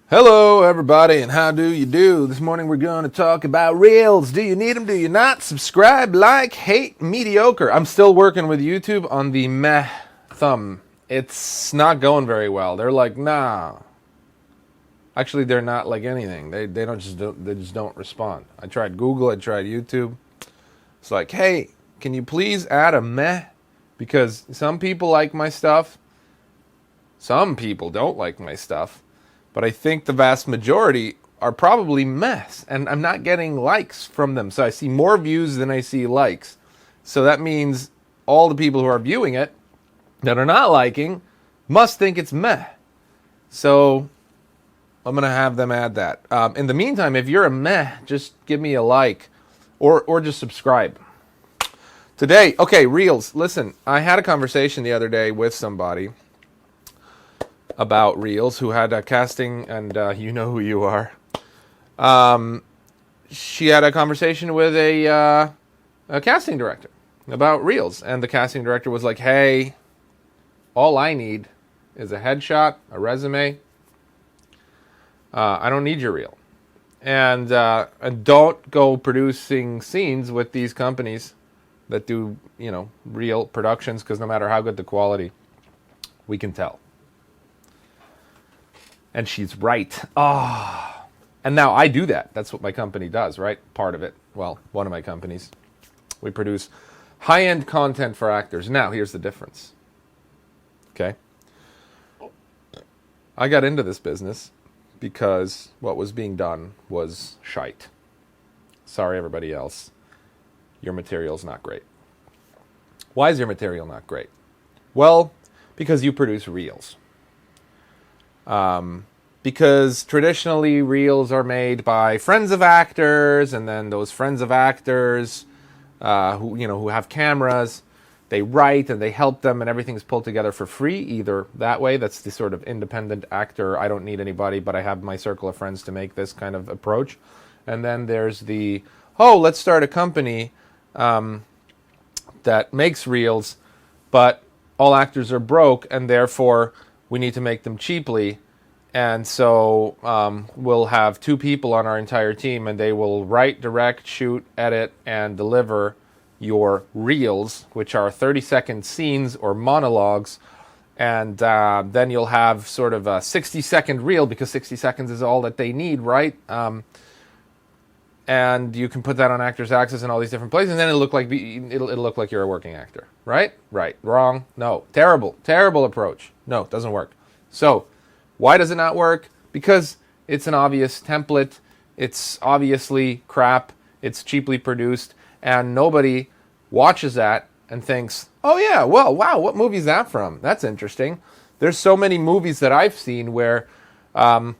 Hello, everybody, and how do you do? This morning we're going to talk about Reels. Do you need them? Do you not? Subscribe, like, hate, mediocre. I'm still working with YouTube on the meh thumb. It's not going very well. They're like, nah. Actually, they're not like anything. They just don't respond. I tried Google. I tried YouTube. It's like, hey, can you please add a meh? Because some people like my stuff. Some people don't like my stuff. But I think the vast majority are probably mess, and I'm not getting likes from them. So I see more views than I see likes. So that means all the people who are viewing it that are not liking must think it's meh. So I'm going to have them add that. In the meantime, if you're a meh, just give me a like or just subscribe. Today, okay, Reels. Listen, I had a conversation the other day with somebody about Reels who had a casting, and you know who you are. She had a conversation with a casting director about Reels, and the casting director was like, hey, all I need is a headshot, a resume. I don't need your reel. And don't go producing scenes with these companies that do, reel productions, because no matter how good the quality, we can tell. And she's right. And now I do that. That's what my company does, right? Part of it. Well, one of my companies. We produce high-end content for actors. Now, here's the difference. Okay? I got into this business because what was being done was shite. Sorry, everybody else. Your material's not great. Why is your material not great? Well, because you produce reels. Because traditionally reels are made by friends of actors, and then those friends of actors who have cameras, they write and they help them, and everything's pulled together for free. Either that way, that's the sort of independent actor, I don't need anybody, but I have my circle of friends to make this kind of approach. And then there's the, let's start a company that makes reels, but all actors are broke, and therefore we need to make them cheaply. And so we'll have two people on our entire team, and they will write, direct, shoot, edit, and deliver your reels, which are 30-second scenes or monologues. And then you'll have sort of a 60-second reel, because 60 seconds is all that they need, right? And you can put that on Actors Access and all these different places, and then it'll look like you're a working actor, right? Right. Wrong. No. Terrible approach. No, it doesn't work. So why does it not work? Because it's an obvious template. It's obviously crap. It's cheaply produced, and nobody watches that and thinks, oh yeah, well, wow, what movie is that from? That's interesting. There's so many movies that I've seen where the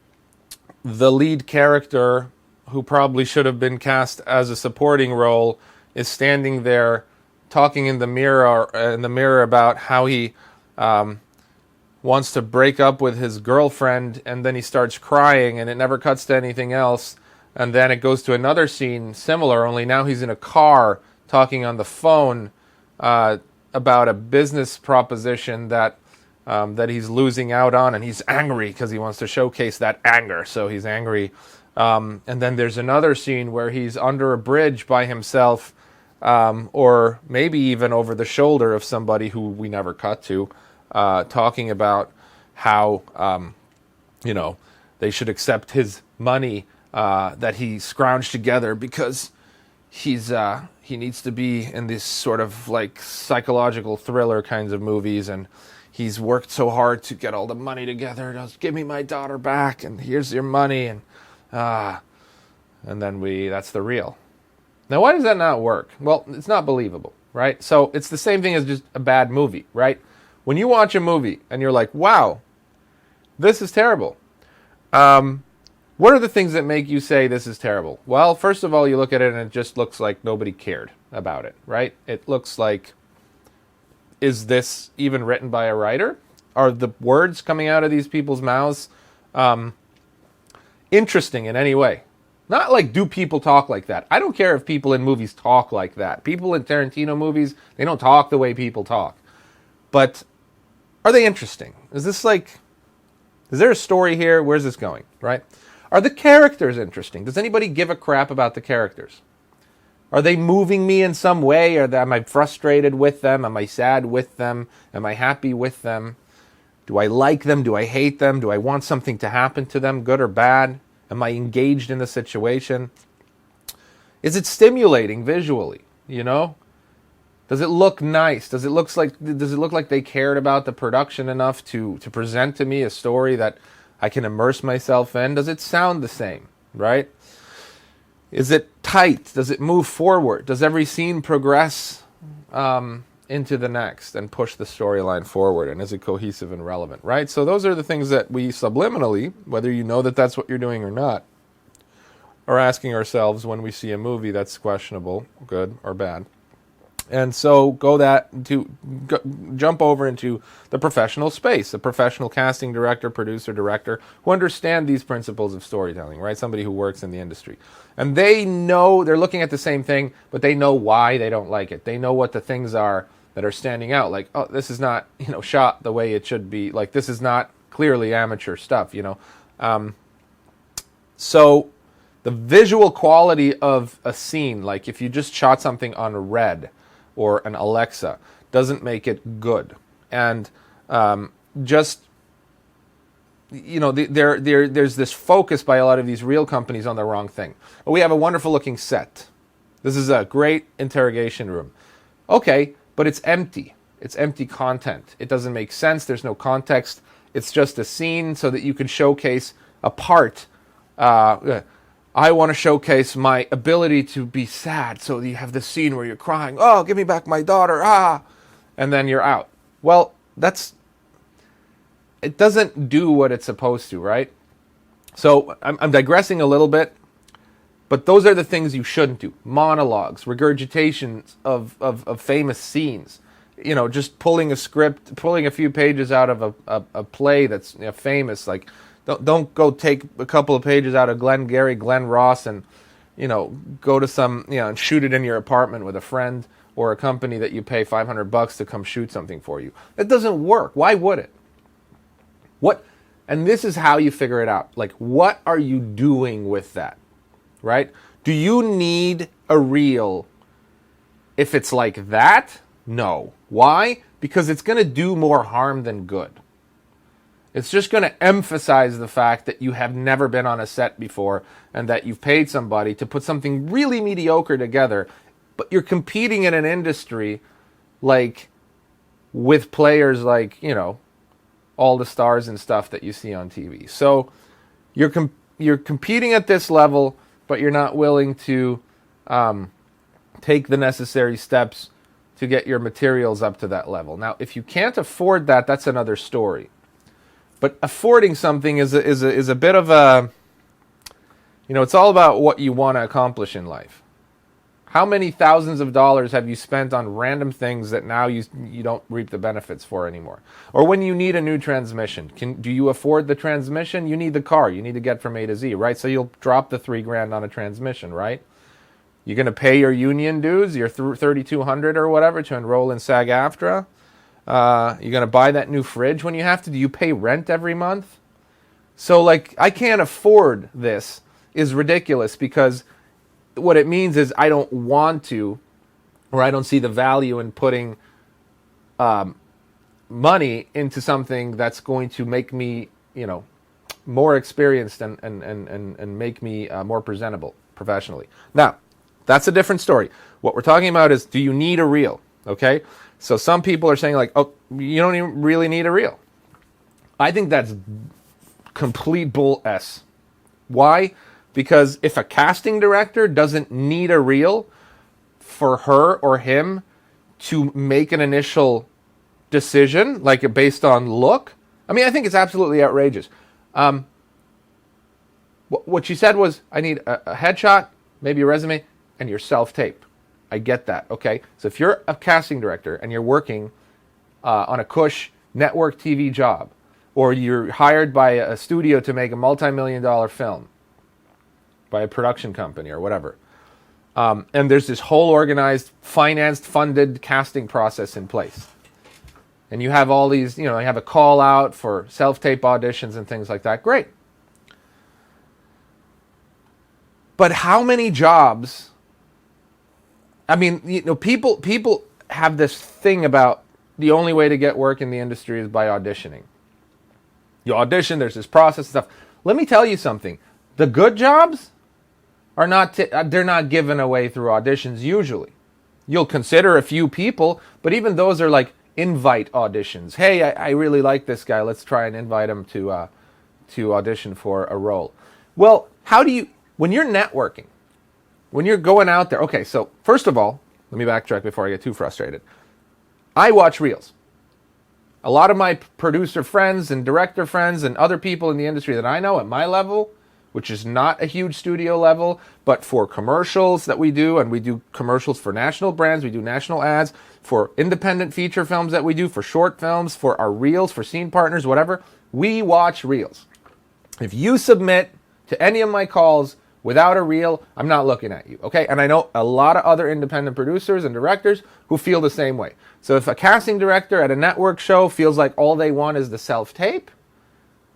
lead character, who probably should have been cast as a supporting role, is standing there talking in the mirror about how he wants to break up with his girlfriend, and then he starts crying, and it never cuts to anything else. And then it goes to another scene similar, only now he's in a car talking on the phone about a business proposition that he's losing out on, and he's angry because he wants to showcase that anger, so he's angry. And then there's another scene where he's under a bridge by himself, or maybe even over the shoulder of somebody who we never cut to, talking about how, they should accept his money that he scrounged together, because he needs to be in this sort of like psychological thriller kinds of movies, and he's worked so hard to get all the money together. Just give me my daughter back, and here's your money, and then that's the reel. Now, why does that not work? Well, it's not believable, right? So it's the same thing as just a bad movie, right? When you watch a movie and you're like, wow, this is terrible. What are the things that make you say this is terrible? Well, first of all, you look at it and it just looks like nobody cared about it, right? It looks like, is this even written by a writer? Are the words coming out of these people's mouths interesting in any way? Not like, do people talk like that? I don't care if people in movies talk like that. People in Tarantino movies, they don't talk the way people talk. But are they interesting? Is this like Is there a story here? Where's this going, right? Are the characters interesting? Does anybody give a crap about the characters? Are they moving me in some way? Am I frustrated with them? Am I sad with them? Am I happy with them? Do I like them? Do I hate them? Do I want something to happen to them, good or bad? Am I engaged in the situation? Is it stimulating visually, you know? Does it look nice? Does it look like they cared about the production enough to present to me a story that I can immerse myself in? Does it sound the same, right? Is it tight? Does it move forward? Does every scene progress into the next and push the storyline forward? And is it cohesive and relevant, right? So those are the things that we subliminally, whether you know that that's what you're doing or not, are asking ourselves when we see a movie that's questionable, good or bad. And so jump over into the professional space, the professional casting director, producer, director, who understand these principles of storytelling, right? Somebody who works in the industry. And they know, they're looking at the same thing, but they know why they don't like it. They know what the things are that are standing out. Like, oh, this is not, shot the way it should be. Like, this is not clearly amateur stuff, So the visual quality of a scene, like if you just shot something on Red or an Alexa, doesn't make it good. And there's this focus by a lot of these real companies on the wrong thing. Oh, we have a wonderful looking set. This is a great interrogation room. Okay, but it's empty. It's empty content. It doesn't make sense. There's no context. It's just a scene so that you can showcase a part. I want to showcase my ability to be sad, so you have this scene where you're crying, oh, give me back my daughter, and then you're out. Well, it doesn't do what it's supposed to, right? So I'm digressing a little bit, but those are the things you shouldn't do. Monologues, regurgitations of famous scenes, just pulling a script, pulling a few pages out of a play that's famous, like, Don't go take a couple of pages out of Glenn Ross and, go to some, and shoot it in your apartment with a friend or a company that you pay $500 to come shoot something for you. It doesn't work. Why would it? And this is how you figure it out. Like, what are you doing with that, right? Do you need a reel if it's like that? No. Why? Because it's going to do more harm than good. It's just going to emphasize the fact that you have never been on a set before and that you've paid somebody to put something really mediocre together, but you're competing in an industry like with players like, all the stars and stuff that you see on TV. So you're competing at this level, but you're not willing to take the necessary steps to get your materials up to that level. Now, if you can't afford that, that's another story. But affording something is a bit of a, it's all about what you want to accomplish in life. How many thousands of dollars have you spent on random things that now you don't reap the benefits for anymore? Or when you need a new transmission, do you afford the transmission? You need the car. You need to get from A to Z, right? So you'll drop the $3,000 on a transmission, right? You're going to pay your union dues, your $3,200 or whatever to enroll in SAG-AFTRA. You're going to buy that new fridge when you have to. Do you pay rent every month? So, I can't afford this is ridiculous, because what it means is I don't want to, or I don't see the value in putting money into something that's going to make me, more experienced and make me more presentable professionally. Now, that's a different story. What we're talking about is, do you need a reel? Okay? So some people are saying oh, you don't even really need a reel. I think that's complete bull S. Why? Because if a casting director doesn't need a reel for her or him to make an initial decision, like based on look, I think it's absolutely outrageous. What she said was, I need a headshot, maybe a resume, and your self-tape. I get that, okay? So if you're a casting director and you're working on a cush network TV job, or you're hired by a studio to make a multi-million-dollar film by a production company or whatever, and there's this whole organized, financed, funded casting process in place, and you have all these, you have a call out for self-tape auditions and things like that, great. But how many jobs, I mean, people have this thing about the only way to get work in the industry is by auditioning. You audition, there's this process and stuff. Let me tell you something. The good jobs are they're not given away through auditions usually. You'll consider a few people, but even those are like invite auditions. Hey, I really like this guy. Let's try and invite him to audition for a role. Well, when you're networking, when you're going out there, okay, so first of all, let me backtrack before I get too frustrated. I watch reels. A lot of my producer friends and director friends and other people in the industry that I know at my level, which is not a huge studio level, but for commercials that we do, and we do commercials for national brands, we do national ads, for independent feature films that we do, for short films, for our reels, for scene partners, whatever, we watch reels. If you submit to any of my calls without a reel, I'm not looking at you, okay? And I know a lot of other independent producers and directors who feel the same way. So if a casting director at a network show feels like all they want is the self-tape,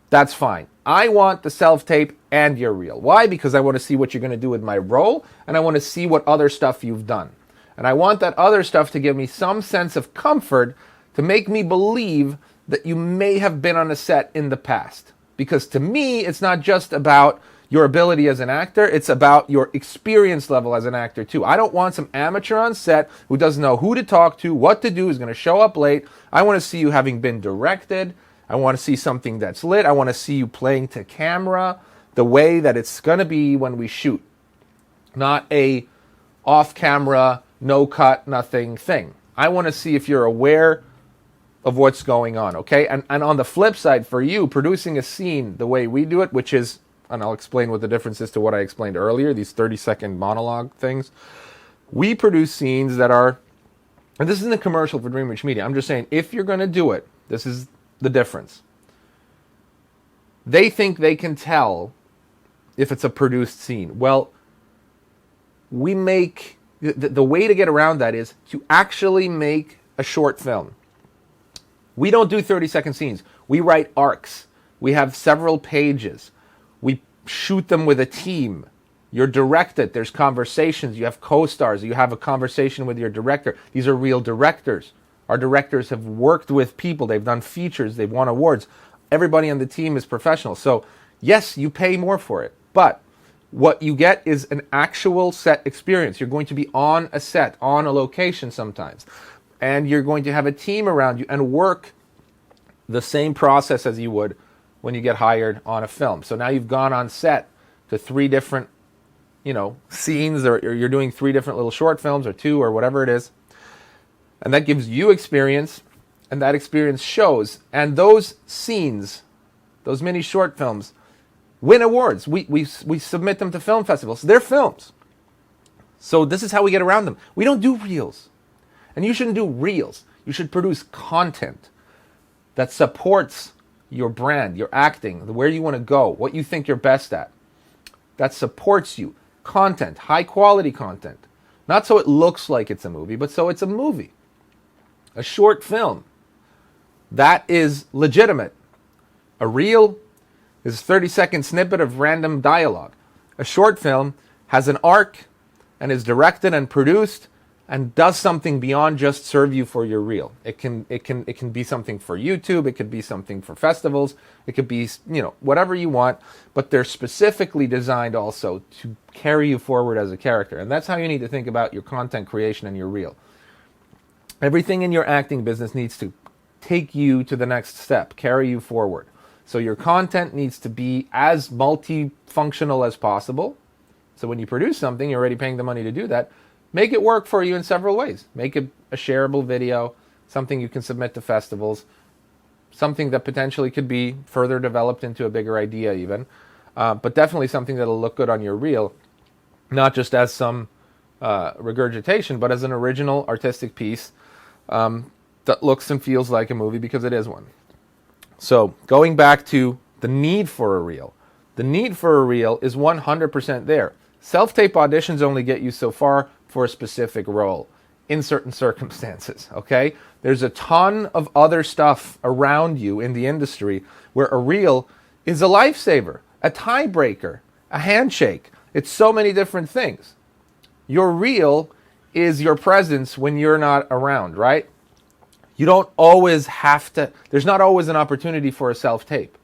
that's fine. I want the self-tape and your reel. Why? Because I want to see what you're going to do with my role, and I want to see what other stuff you've done. And I want that other stuff to give me some sense of comfort to make me believe that you may have been on a set in the past. Because to me, it's not just about your ability as an actor, it's about your experience level as an actor too. I don't want some amateur on set who doesn't know who to talk to, what to do, is going to show up late. I want to see you having been directed. I want to see something that's lit. I want to see you playing to camera the way that it's going to be when we shoot. Not a off-camera, no-cut, nothing thing. I want to see if you're aware of what's going on, okay? And on the flip side, for you, producing a scene the way we do it, which is, and I'll explain what the difference is to what I explained earlier, these 30-second monologue things. We produce scenes that are, and this isn't a commercial for Dreamreach Media, I'm just saying, if you're going to do it, this is the difference. They think they can tell if it's a produced scene. Well, we make, the way to get around that is to actually make a short film. We don't do 30-second scenes. We write arcs. We have several pages. We shoot them with a team. You're directed. There's conversations. You have co-stars. You have a conversation with your director. These are real directors. Our directors have worked with people. They've done features. They've won awards. Everybody on the team is professional. So, yes, you pay more for it. But what you get is an actual set experience. You're going to be on a set, on a location sometimes. And you're going to have a team around you and work the same process as you would when you get hired on a film. So now you've gone on set to 3 different, scenes, or you're doing 3 different little short films, or 2, or whatever it is. And that gives you experience, and that experience shows. And those scenes, those mini short films, win awards. We submit them to film festivals. They're films. So this is how we get around them. We don't do reels. And you shouldn't do reels. You should produce content that supports your brand, your acting, where you want to go, what you think you're best at. That supports you. Content, high quality content. Not so it looks like it's a movie, but so it's a movie. A short film. That is legitimate. A reel is a 30-second snippet of random dialogue. A short film has an arc and is directed and produced and does something beyond just serve you for your reel. It can be something for YouTube, it could be something for festivals, it could be, whatever you want, but they're specifically designed also to carry you forward as a character. And that's how you need to think about your content creation and your reel. Everything in your acting business needs to take you to the next step, carry you forward. So your content needs to be as multifunctional as possible. So when you produce something, you're already paying the money to do that. Make it work for you in several ways. Make it a shareable video, something you can submit to festivals, something that potentially could be further developed into a bigger idea even, but definitely something that'll look good on your reel, not just as some regurgitation, but as an original artistic piece that looks and feels like a movie, because it is one. So going back to the need for a reel. The need for a reel is 100% there. Self-tape auditions only get you so far for a specific role. in certain circumstances, okay? There's a ton of other stuff around you in the industry where a reel is a lifesaver, a tiebreaker, a handshake. It's so many different things. Your reel is your presence when you're not around, right? You don't always have to, there's not always an opportunity for a self-tape.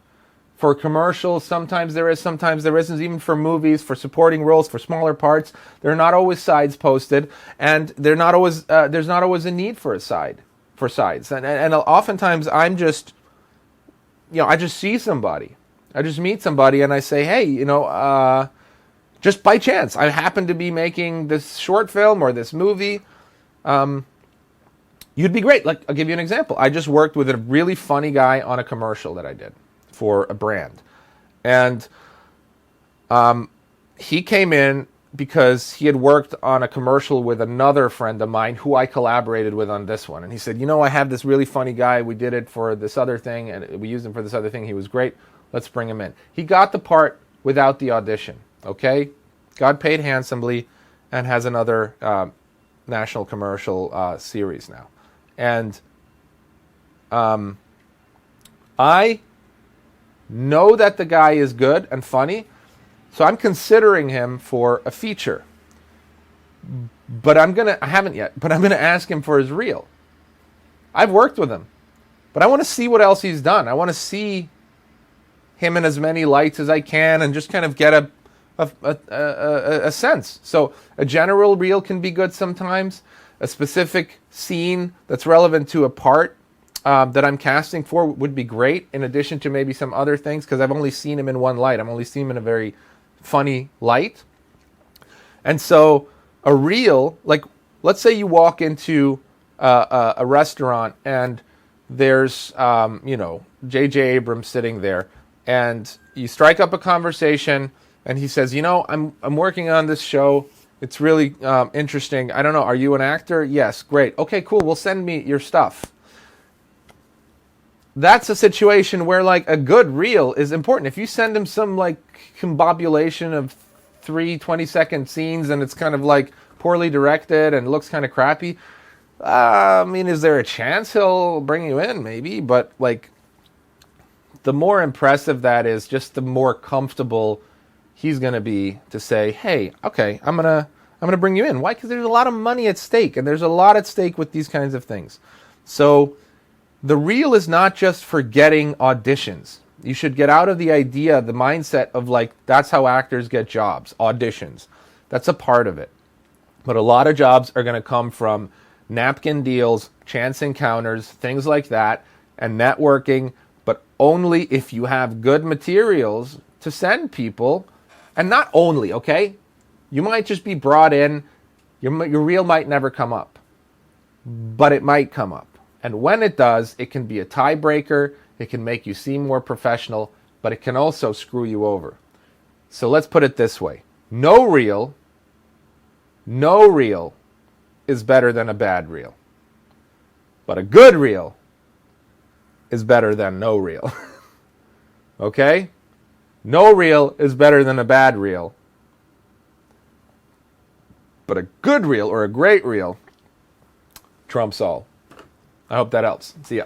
For commercials, sometimes there is, sometimes there isn't. Even for movies, for supporting roles, for smaller parts, there are not always sides posted, and there's not always a need for sides. And oftentimes I'm just, I just see somebody, I just meet somebody, and I say, hey, just by chance, I happen to be making this short film or this movie. You'd be great. Like, I'll give you an example. I just worked with a really funny guy on a commercial that I did for a brand. And he came in because he had worked on a commercial with another friend of mine who I collaborated with on this one. And he said, I have this really funny guy. We did it for this other thing, and we used him for this other thing. He was great. Let's bring him in. He got the part without the audition, okay? Got paid handsomely and has another national commercial series now. And I know that the guy is good and funny, so I'm considering him for a feature. But I haven't yet, but I'm gonna ask him for his reel. I've worked with him, but I want to see what else he's done. I want to see him in as many lights as I can and just kind of get a sense. So a general reel can be good sometimes. A specific scene that's relevant to a part that I'm casting for would be great, in addition to maybe some other things, because I've only seen him in one light. I've only seen him in a very funny light. And so a reel, like, let's say you walk into a restaurant and there's, J.J. Abrams sitting there, and you strike up a conversation, and he says, I'm working on this show. It's really interesting. I don't know. Are you an actor? Yes. Great. Okay, cool. Well, send me your stuff. That's a situation where, like, a good reel is important. If you send him some, like, combobulation of 3 20-second scenes and it's kind of, like, poorly directed and looks kind of crappy, is there a chance he'll bring you in? Maybe. But, like, the more impressive that is, just the more comfortable he's going to be to say, hey, okay, I'm going to bring you in. Why? Because there's a lot of money at stake, and there's a lot at stake with these kinds of things. So the reel is not just for getting auditions. You should get out of the idea, the mindset of, like, that's how actors get jobs, auditions. That's a part of it. But a lot of jobs are going to come from napkin deals, chance encounters, things like that, and networking, but only if you have good materials to send people. And not only, okay? You might just be brought in. Your reel might never come up. But it might come up. And when it does, it can be a tiebreaker. It can make you seem more professional. But it can also screw you over. So let's put it this way. No reel is better than a bad reel. But a good reel is better than no reel. Okay? No reel is better than a bad reel. But a good reel or a great reel trumps all. I hope that helps. See ya.